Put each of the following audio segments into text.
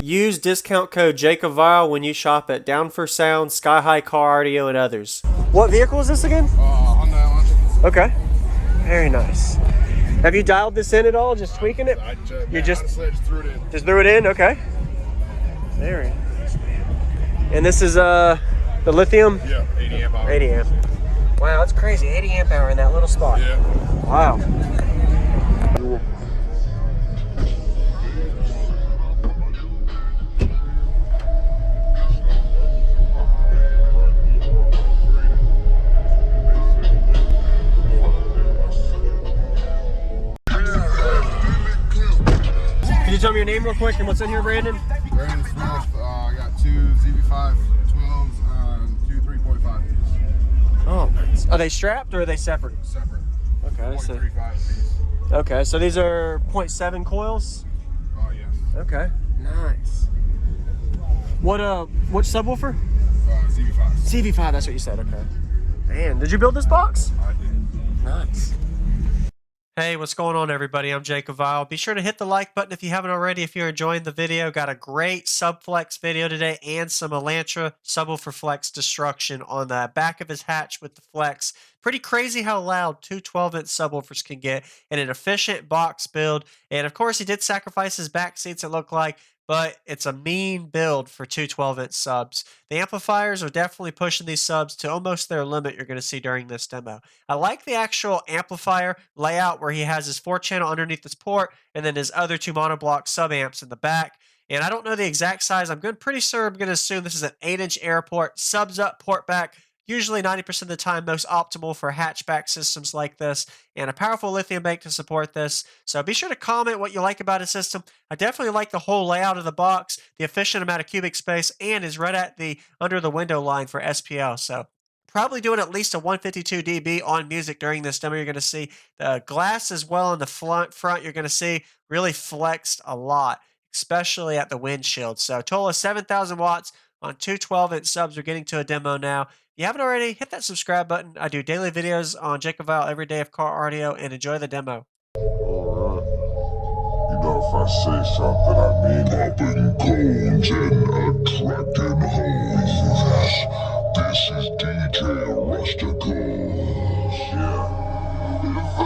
Use discount code JACOBVILE when you shop at Down for Sound, Sky High Car Audio, and others. What vehicle is this again? Honda Elantra. Okay. Very nice. Have you dialed this in at all? Just tweaking it? You just threw it in. Just threw it in? Okay. Very nice, man. And this is the lithium? Yeah, 80 amp hour. 80 amp. Wow, that's crazy. 80 amp hour in that little spot. Yeah. Wow. Can you tell me your name real quick and what's in here, Brandon? Brandon Smith. I got two ZV5 12s and two 3.5s. Oh, nice. Are they strapped or are they separate? Separate. Okay. So, 0.35 piece. okay, so these are 0.7 coils? Oh, yes. Okay. Nice. What subwoofer? ZV5. CV5, that's what you said, okay. Man, did you build this box? I did. Nice. Hey, what's going on, everybody? I'm Jacob Vile. Be sure to hit the like button if you haven't already if you're enjoying the video. Got a great subflex video today and some Elantra subwoofer flex destruction on the back of his hatch with the flex. Pretty crazy how loud two 12-inch subwoofers can get in an efficient box build. And of course, he did sacrifice his back seats, it looked like, but it's a mean build for two 12-inch subs. The amplifiers are definitely pushing these subs to almost their limit you're going to see during this demo. I like the actual amplifier layout where he has his 4-channel underneath this port and then his other two monoblock sub-amps in the back. And I don't know the exact size. I'm pretty sure I'm going to assume this is an 8-inch air port, subs up, port back. Usually 90% of the time most optimal for hatchback systems like this, and a powerful lithium bank to support this. So be sure to comment what you like about his system. I definitely like the whole layout of the box, the efficient amount of cubic space, and is right at the under the window line for SPL. So probably doing at least a 152 dB on music during this demo. You're going to see the glass as well in the front. You're going to see really flexed a lot, especially at the windshield. So a total of 7,000 watts on two 12-inch subs. We're getting to a demo now. If you haven't already, hit that subscribe button. I do daily videos on Jacob Vile every day of car audio, and enjoy the demo. Alright. You know, if I say something, I mean popping cones and attracting hoes. This is DJ Rusticles. Yeah. If I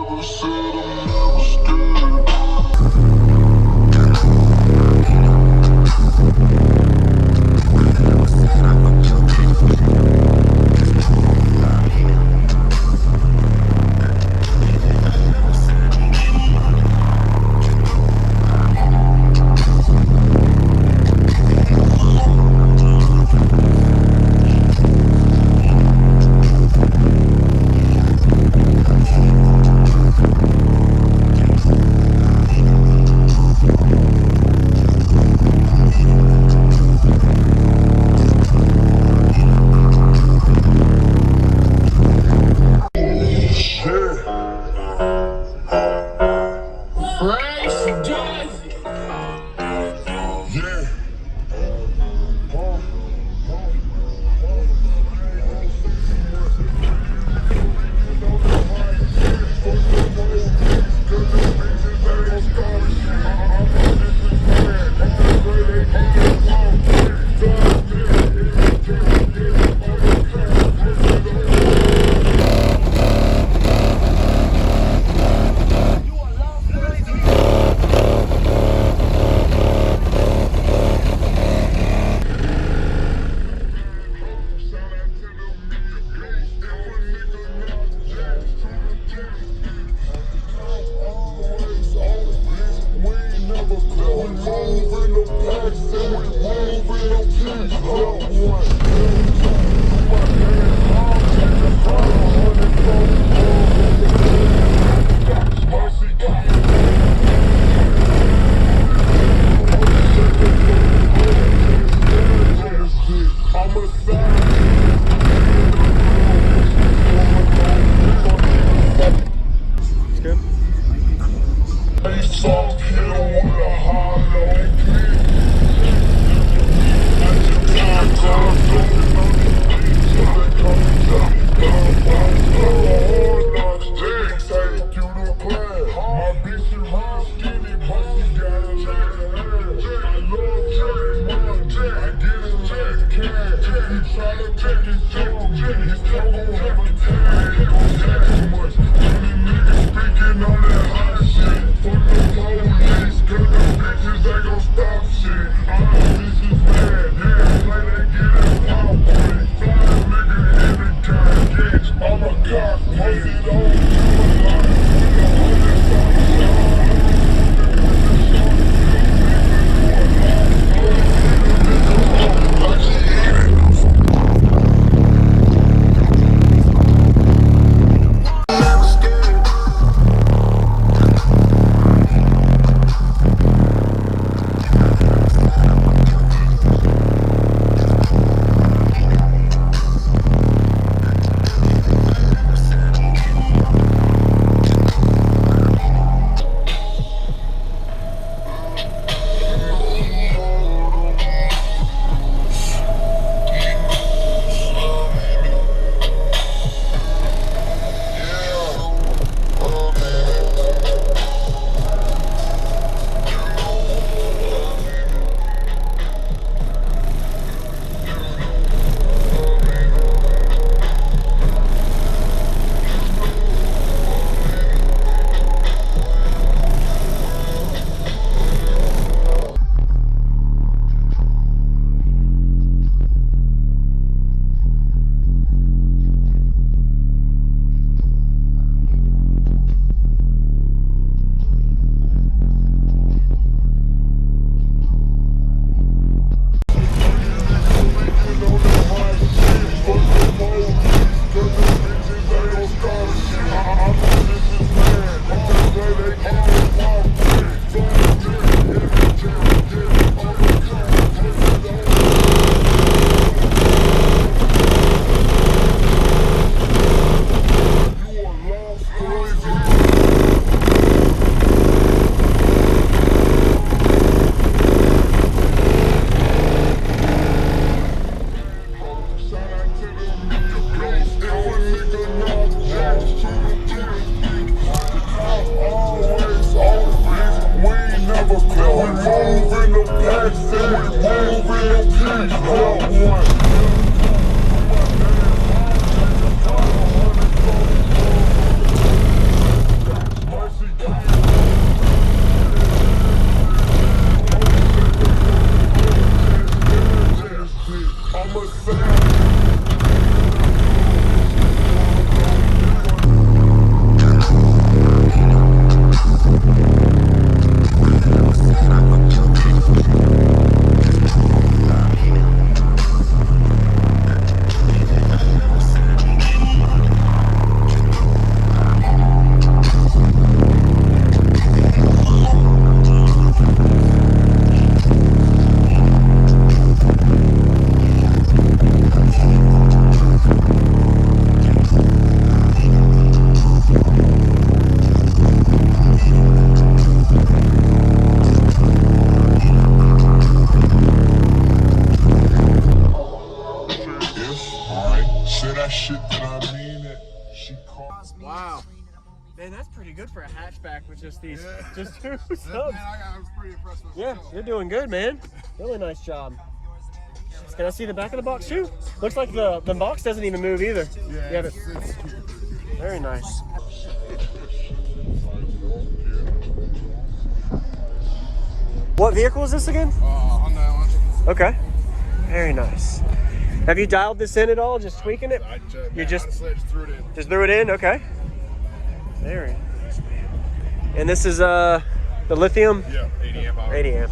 ever said I'm never scared. pretty good for a hatchback with just these, Yeah. just two Man, subs. I was pretty impressed with Yeah, myself. you're doing good, man. Really nice job. Can I see the back of the box too? Looks like the box doesn't even move either. Yeah, You have it's very nice. What vehicle is this again? on the Elantra. Okay. Very nice. Have you dialed this in at all? Just tweaking it? You honestly, I just threw it in. Just threw it in? Okay. Very nice, man. And this is the lithium? Yeah, 80 amp hour. 80 amp.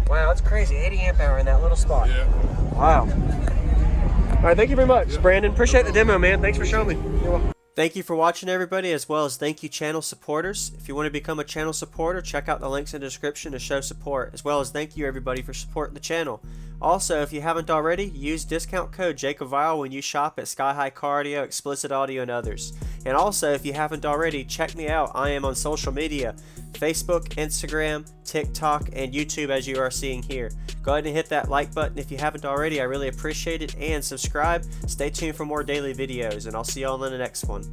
Wow, that's crazy. 80 amp hour in that little spot. Yeah. Wow. All right, thank you very much, Brandon. Appreciate the demo, man. Thanks for showing me. You're welcome. Thank you for watching, everybody, as well as thank you, channel supporters. If you want to become a channel supporter, check out the links in the description to show support, as well as thank you, everybody, for supporting the channel. Also, if you haven't already, use discount code JACOBVILE when you shop at Sky High Cardio, Explicit Audio, and others. And also, if you haven't already, check me out. I am on social media, Facebook, Instagram, TikTok, and YouTube, as you are seeing here. Go ahead and hit that like button if you haven't already. I really appreciate it. And subscribe. Stay tuned for more daily videos, and I'll see you all in the next one.